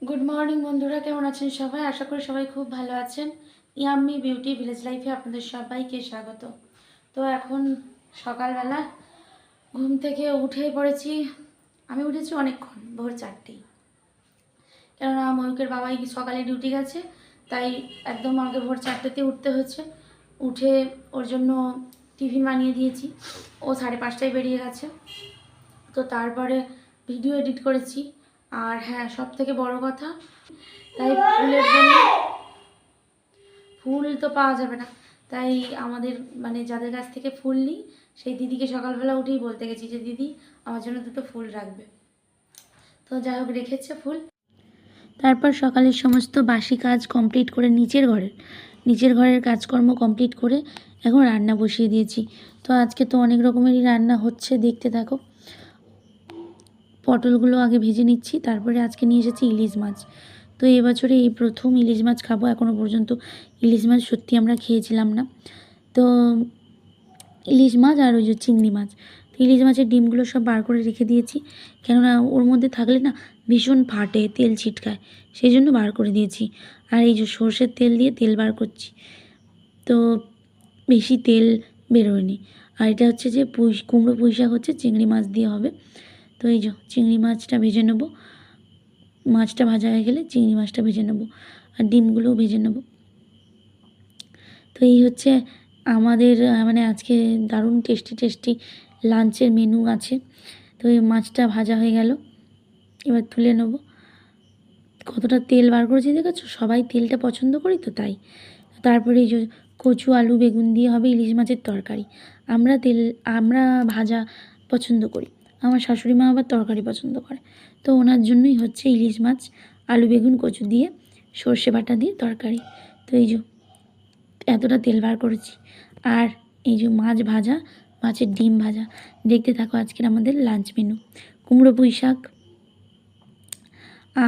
Good morning বন্ধুরা, কেমন আছেন সবাই? আশা করি সবাই খুব ভালো আছেন। ইয়াম্মি বিউটি ভিলেজ লাইফে আপনাদের সবাইকে স্বাগত। তো এখন সকালবেলা ঘুম থেকে উঠে পড়েছি। আমি উঠেছি অনেকক্ষণ, ভোর 4টেই, কেননা ময়ূকের বাবাই সকালে ডিউটি গেছে, তাই একদম আমাকে ভোর 4টেতে উঠতে হচ্ছে। উঠে ওর জন্য টিফিন বানিয়ে দিয়েছি। ও 5:30টায় বেরিয়ে গেছে। তো তারপরে ভিডিও এডিট করেছি। আর হ্যাঁ, সব থেকে বড় কথা, তাই ফুলের জন্য ফুল তো পাওয়া যাবে না, তাই আমাদের যাদের কাছ থেকে ফুল নিই সেই দিদিকে সকালবেলা উঠেই বলতে গেছি যে দিদি আমার জন্য দুটো ফুল রাখবে। তো যাই হোক, রেখেছে ফুল। তারপর সকালের সমস্ত বাসি কাজ কমপ্লিট করে নিচের ঘরের কাজকর্ম কমপ্লিট করে এখন রান্না বসিয়ে দিয়েছি। তো আজকে তো অনেক রকমেরই রান্না হচ্ছে, দেখতে থাকো। পটলগুলো আগে ভেজে নিচ্ছি, তারপরে আজকে নিয়ে এসেছি ইলিশ মাছ। তো এবছরে এই প্রথম ইলিশ মাছ খাবো। এখনও পর্যন্ত ইলিশ মাছ সত্যি আমরা খেয়েছিলাম না। তো ইলিশ মাছ আর ওই যে চিংড়ি মাছ, তো ইলিশ মাছের ডিমগুলো সব বার করে রেখে দিয়েছি, কেননা ওর মধ্যে থাকলে না ভীষণ ফাটে, তেল ছিটকায়, সেই জন্য বার করে দিয়েছি। আর এই যে সর্ষের তেল দিয়ে তেল বার করছি, তো বেশি তেল বেরোয়নি। আর এটা হচ্ছে যে কুমড়ো পুঁই শাক হচ্ছে চিংড়ি মাছ দিয়ে হবে। তো এই যে চিংড়ি মাছটা ভেজে নেব, মাছটা ভাজা হয়ে গেলে চিংড়ি মাছটা ভেজে নেব, আর ডিমগুলোও ভেজে নেব। তো এই হচ্ছে আমাদের আজকে দারুণ টেস্টি লাঞ্চের মেনু আছে। তো এই মাছটা ভাজা হয়ে গেল, এবার তুলে নেব। কতটা তেল বার করেছি দেখেছো? সবাই তেলটা পছন্দ করি তো তাই। তারপরে এই যে কচু আলু বেগুন দিয়ে হবে ইলিশ মাছের তরকারি। আমরা ভাজা পছন্দ করি, আমার শাশুড়ি মা আবার তরকারি পছন্দ করে। তো ওনার জন্যই হচ্ছে ইলিশ মাছ আলু বেগুন কচু দিয়ে সর্ষে বাটা দিয়ে তরকারি। তো এই যে এতটা তেল বার করেছি। আর এই যে মাছ ভাজা, মাছের ডিম ভাজা। দেখতে থাকো আজকের আমাদের লাঞ্চ মেনু। কুমড়ো পুঁই শাক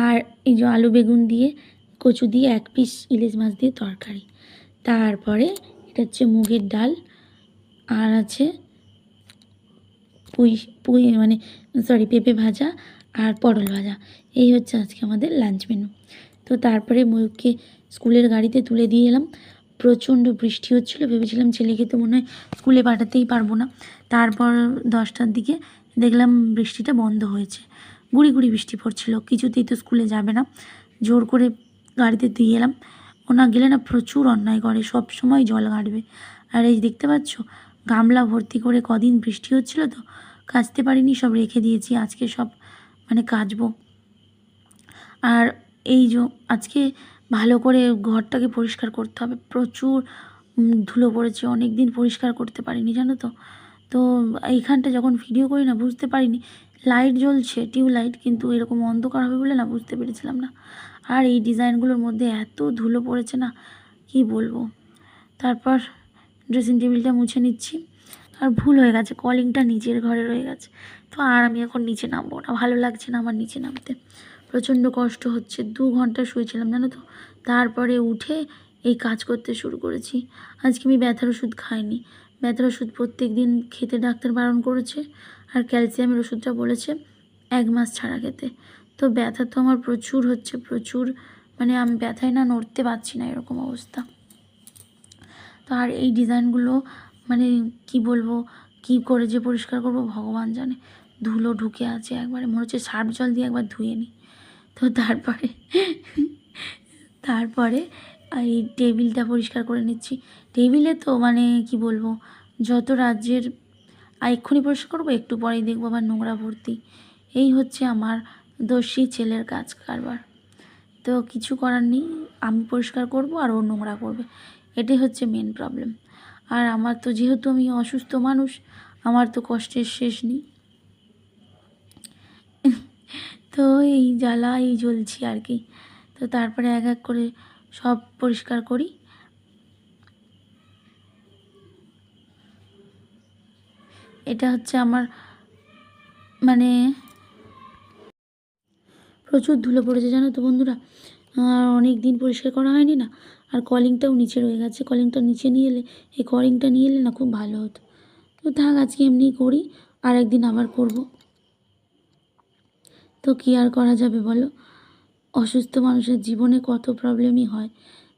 আর এই যে আলু বেগুন দিয়ে কচু দিয়ে 1 পিস ইলিশ মাছ দিয়ে তরকারি। তারপরে এটা হচ্ছে মুগের ডাল, আর আছে পেঁপে ভাজা আর পটল ভাজা। এই হচ্ছে আজকে আমাদের লাঞ্চ মেনু। তো তারপরে ময়ূরকে স্কুলের গাড়িতে তুলে দিয়ে এলাম। প্রচণ্ড বৃষ্টি হচ্ছিলো, ভেবেছিলাম ছেলেকে তো মনে হয় স্কুলে পাঠাতেই পারবো না। তারপর 10টার দিকে দেখলাম বৃষ্টিটা বন্ধ হয়েছে, গুঁড়ি গুঁড়ি বৃষ্টি পড়ছিল, কিছুতেই তো স্কুলে যাবে না। জোর করে গাড়িতে দিয়ে এলাম। ও না গেলে না প্রচুর অন্যায় করে, সব সময় জল ঘাটবে। আর এই দেখতে পাচ্ছ গামলা ভর্তি করে, কদিন বৃষ্টি হচ্ছিল তো কাচতে পারিনি, সব রেখে দিয়েছি। আজকে সব কাচবো। আর এই যে আজকে ভালো করে ঘরটাকে পরিষ্কার করতে হবে, প্রচুর ধুলো পড়েছে, অনেক দিন পরিষ্কার করতে পারিনি জানো তো। তো এইখানটা যখন ভিডিও করি না বুঝতে পারিনি, লাইট জ্বলছে টিউবলাইট, কিন্তু এরকম অন্ধকার হবে বলে না বুঝতে পেরেছিলাম না। আর এই ডিজাইনগুলোর মধ্যে এত ধুলো পড়েছে না, কি বলবো। তারপর ড্রেসিং টেবিলটা মুছে নিচ্ছি। আর ভুল হয়ে গেছে, কলিংটা নিচের ঘরে রয়ে গেছে। তো আর আমি এখন নিচে নামবো না, ভালো লাগছে না আমার নিচে নামতে, প্রচণ্ড কষ্ট হচ্ছে। 2 ঘন্টা শুয়েছিলাম জানো তো, তারপরে উঠে এই কাজ করতে শুরু করেছি। আজকে আমি ব্যথার ওষুধ খাইনি, ব্যথার ওষুধ প্রত্যেক দিন খেতে ডাক্তার বারণ করেছে, আর ক্যালসিয়ামের ওষুধটা বলেছে 1 মাস ছাড়া খেতে। তো ব্যথা তো আমার প্রচুর হচ্ছে, প্রচুর, আমি ব্যথায় না নড়তে পারছি না, এরকম অবস্থা। তো আর এই ডিজাইনগুলো কি বলবো, কি করে যে পরিষ্কার করব ভগবান জানে, ধুলো ঢুকে আছে একবারে, মনে হচ্ছে সার্ফ জল দিয়ে একবার ধুয়ে নিই। তো তারপরে এই টেবিলটা পরিষ্কার করে নিচ্ছি। টেবিলে তো কি বলবো, যত রাজ্যের এক্ষুনি পরিষ্কার করবো, একটু পরেই দেখবো আবার নোংরা ভর্তি। এই হচ্ছে আমার দস্যি ছেলের কাজ কারবার। তো কিছু করার নেই, আমি পরিষ্কার করব আর ও নোংরা করবে, এটাই হচ্ছে মেন প্রবলেম। আর আমার তো যেহেতু আমি অসুস্থ মানুষ, আমার তো কষ্টের শেষ নেই। তো এই জ্বালা এই জ্বলছি আর কি। তো তারপরে এক এক করে সব পরিষ্কার করি। এটা হচ্ছে আমার প্রচুর ধুলো পড়েছে জানো তো বন্ধুরা, আর অনেক দিন পরিষ্কার করা হয়নি না। আর কলিংটাও নিচে রয়ে গেছে, কলিংটা নিচে নিয়ে এলে, এই কলিংটা নিয়ে এলে না খুব ভালো হতো। তো থাক, আজকে এমনিই করি, আর একদিন আবার করব। তো কী আর করা যাবে বলো, অসুস্থ মানুষের জীবনে কত প্রবলেমই হয়,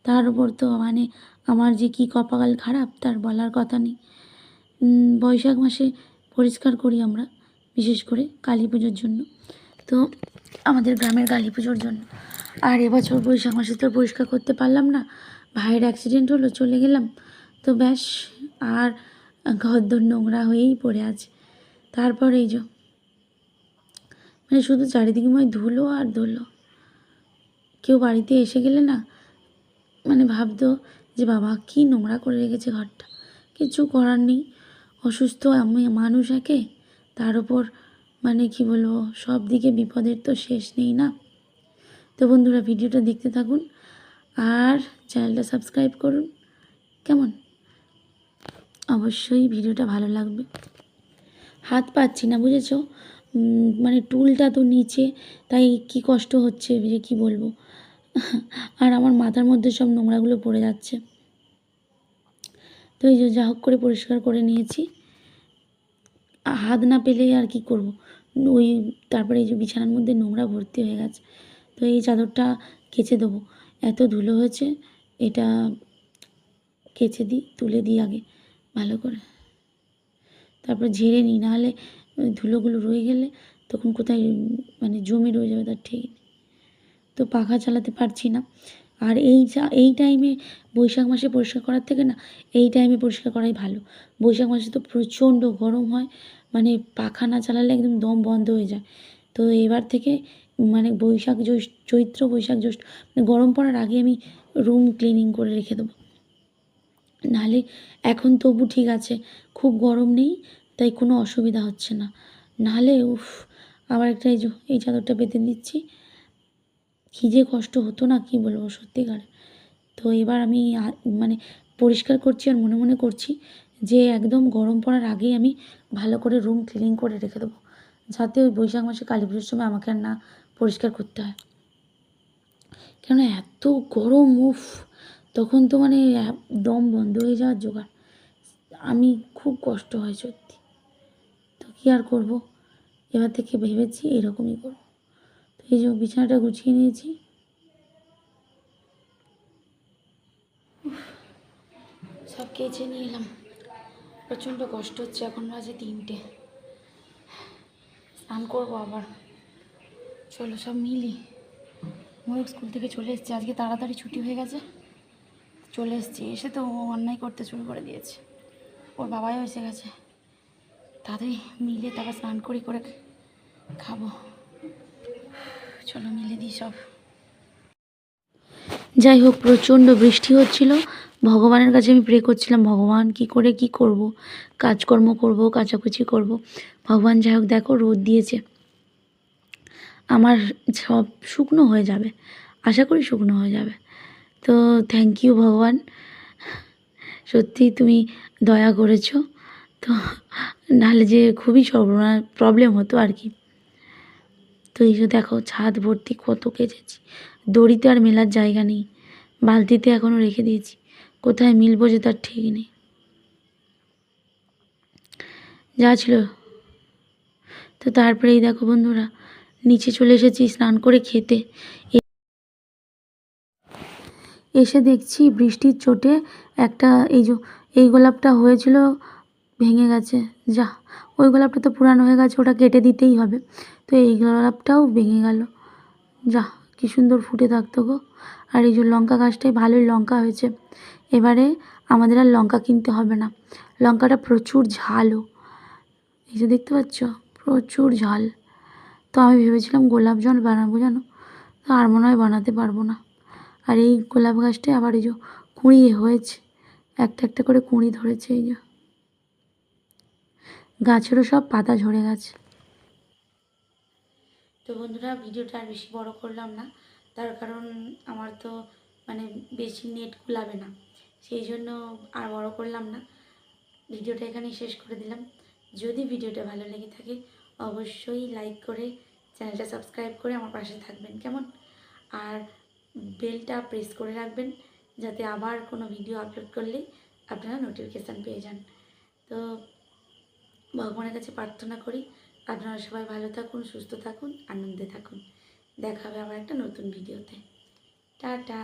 তার উপর তো মানে আমার যে কী কপাল খারাপ তার বলার কথা নেই। বৈশাখ মাসে পরিষ্কার করি আমরা, বিশেষ করে কালী পুজোর জন্য। তো আমাদের গ্রামের কালী পুজোর জন্য। আর এবছর বৈশাখ মাসে তো পরিষ্কার করতে পারলাম না, ভাইয়ের অ্যাক্সিডেন্ট হলো, চলে গেলাম। তো ব্যাস, আর ঘরদোর নোংরা হয়েই পড়ে আছে। তারপর এই যে মানে শুধু চারিদিকে ধুলো আর ধুলো। কেউ বাড়িতে এসে গেলে না মানে ভাবতো যে বাবা কী নোংরা করে রেখেছে ঘরটা। কিছু করার নেই, অসুস্থ আমি মানুষ একে, তার উপর মানে কি বলবো, সব দিকে বিপদের তো শেষ নেই না। তো বন্ধুরা ভিডিওটা দেখতে থাকুন আর চ্যানেলটা সাবস্ক্রাইব করুন, কেমন? অবশ্যই ভিডিওটা ভালো লাগবে। হাত পাচ্ছি না, বুঝেছো? মানে টুলটা তো নিচে, তাই কি কষ্ট হচ্ছে যে কি বলবো। আর আমার মাথার মধ্যে সব নোংরাগুলো পড়ে যাচ্ছে। তো এই যে যা হোক করে পরিষ্কার করে নিয়েছি, হাত না পেলে আর কি করব। ওই তারপরে এই যে বিছানার মধ্যে নোংরা ভর্তি হয়ে গেছে। তো এই চাদরটা কেচে দেবো, এত ধুলো হয়েছে, এটা কেচে দিই, তুলে দিই আগে ভালো করে, তারপর ঝেড়ে নিই, নাহলে ওই ধুলোগুলো রয়ে গেলে তখন কোথায় মানে জমে রয়ে যাবে তার ঠিক নেই। তো পাখা চালাতে পারছি না। আর এই টাইমে বৈশাখ মাসে পরিষ্কার করার থেকে না এই টাইমে পরিষ্কার করাই ভালো। বৈশাখ মাসে তো প্রচণ্ড গরম হয়, মানে পাখা না চালালে একদম দম বন্ধ হয়ে যায়। তো এবার থেকে মানে চৈত্র বৈশাখ জ্যৈষ্ঠ মানে গরম পড়ার আগে আমি রুম ক্লিনিং করে রেখে দেবো। নাহলে এখন তবু ঠিক আছে, খুব গরম নেই, তাই কোনো অসুবিধা হচ্ছে না। নাহলে উফ, আবার একটা এই চাদরটা পেতে দিচ্ছি, কী যে কষ্ট হতো না কি বলবো সত্যিকার। তো এবার আমি মানে পরিষ্কার করছি আর মনে মনে করছি যে একদম গরম পড়ার আগেই আমি ভালো করে রুম ক্লিনিং করে রেখে দেবো, যাতে ওই বৈশাখ মাসে কালী পুজোর সময় আমাকে আর না পরিষ্কার করতে হয়। কেন এত গরম, উফ, তখন তো মানে দম বন্ধ হয়ে যাওয়ার জোগাড়। আমি খুব কষ্ট হয় সত্যি। তো কী আর করবো, এবার থেকে ভেবেছি এরকমই করবো। তো এই যে বিছানাটা গুছিয়ে নিয়েছি, সব কেচে নিয়ে এলাম। প্রচণ্ড কষ্ট হচ্ছে, এখন বাজে 3টে, স্নান করবো আবার। চলো সব মিলি। ময়ূর স্কুল থেকে চলে এসেছে, আজকে তাড়াতাড়ি ছুটি হয়ে গেছে, চলে এসেছি। এসে তো ও অন্যায় করতে শুরু করে দিয়েছে, ওর বাবাও এসে গেছে। তাড়াতাড়ি মিলে তারপর স্নান করে খাবো। চলো মিলে দিই সব। যাই হোক, প্রচণ্ড বৃষ্টি হচ্ছিল, ভগবানের কাছে আমি প্রে করছিলাম, ভগবান কি করে কি করব, কাজকর্ম করব, কাচাকুচি করব। ভগবান যাই হোক দেখো রোদ দিয়েছে, আমার সব শুকনো হয়ে যাবে, আশা করি শুকনো হয়ে যাবে। তো থ্যাংক ইউ ভগবান, সত্যি তুমি দয়া করেছো। তো নাহলে যে খুবই প্রবলেম হতো আর কি। তো এই যে দেখো ছাদ ভর্তি কত কেচেছি, দড়িতে আর মেলার জায়গা নেই, বালতিতে এখনও রেখে দিয়েছি, কোথায় মিলবো যে তার ঠিক নেই। যা ছিল। তো তারপরে এই দেখো বন্ধুরা, নিচে চলে এসেছি স্নান করে খেতে। এসে দেখছি বৃষ্টির চোটে একটা এই গোলাপটা হয়েছিল ভেঙে গেছে। যা, ওই গোলাপটা তো পুরানো হয়ে গেছে, ওটা কেটে দিতেই হবে। তো এই গোলাপটাও ভেঙে গেল। যা, কি সুন্দর ফুটে থাকতো গো। আর এই যে লঙ্কা গাছটায় ভালোই লঙ্কা হয়েছে, এবারে আমাদের আর লঙ্কা কিনতে হবে না। লঙ্কাটা প্রচুর ঝালও, এই যে দেখতে পাচ্ছ প্রচুর ঝাল। তো আমি ভেবেছিলাম গোলাপ জল বানাবো জানো, তো আর মনে হয় বানাতে পারবো না। আর এই গোলাপ গাছটায় আবার এই যে কুঁড়ি হয়েছে, একটা একটা করে কুঁড়ি ধরেছে। এই যে গাছেরও সব পাতা ঝরে গেছে। তো বন্ধুরা ভিডিওটা আর বেশি বড় করলাম না, তার কারণ আমার তো মানে বেশি নেট কুলাবে না, সেই জন্য আর বড় করলাম না। ভিডিওটা এখানেই শেষ করে দিলাম। যদি ভিডিওটা ভালো লেগে থাকে অবশ্যই লাইক করে চ্যানেলটা সাবস্ক্রাইব করে আমার পাশে থাকবেন, কেমন? আর বেলটা প্রেস করে রাখবেন, যাতে আবার কোনো ভিডিও আপলোড করলেই আপনারা নোটিফিকেশান পেয়ে যান। তো ভগবানের কাছে প্রার্থনা করি আপনারা সবাই ভালো থাকুন, সুস্থ থাকুন, আনন্দে থাকুন। দেখা হবে আবার একটা নতুন ভিডিওতে। টাটা।